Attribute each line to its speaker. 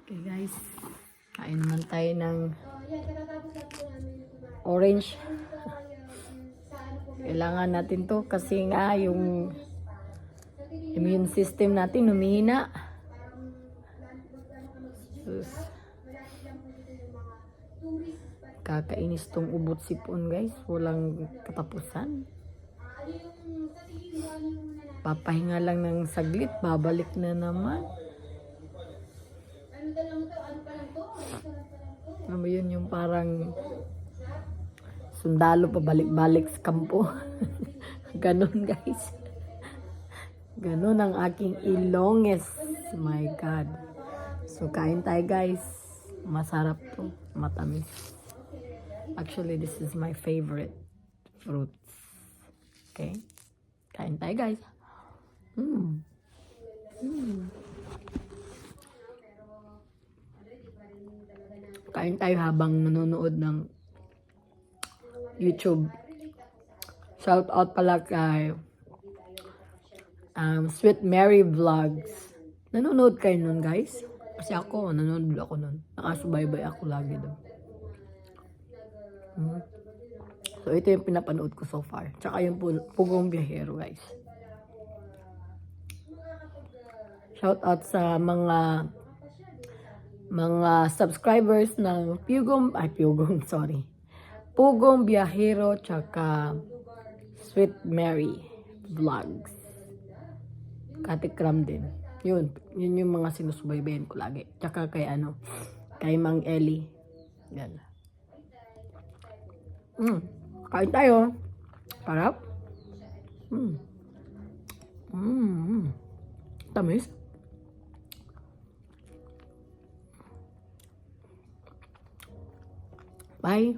Speaker 1: Okay guys, kain naman tayo ng orange. Kailangan natin to kasi nga yung immune system natin humihina. Sus. Kakainis tong ubot sipon guys, walang katapusan. Papahinga lang ng saglit, babalik na naman. Ano mo yun, yung parang sundalo pabalik-balik sa kampo. Ganon guys. Ganon ang aking ilongis. My God. So kain tayo guys. Masarap to. Matamis. Actually, this is my favorite fruits. Okay. Kain tayo guys. Kain tayo habang nanonood ng YouTube. Shout out pala kay Sweet Mary Vlogs. Nanonood kayo nun guys? Kasi ako, nanonood ako nun. Nakasubaybay ako lagi doon. So ito yung pinapanood ko so far. Tsaka yung Pugong Biyahero guys. Shout out sa mga subscribers ng Pugong Biyahero tsaka Sweet Mary Vlogs. Katikram din. Yun yung mga sinusubaybayan ko lagi. Tsaka kay Mang Ellie. Yan. Kain tayo. Sarap. Tamis. Bye.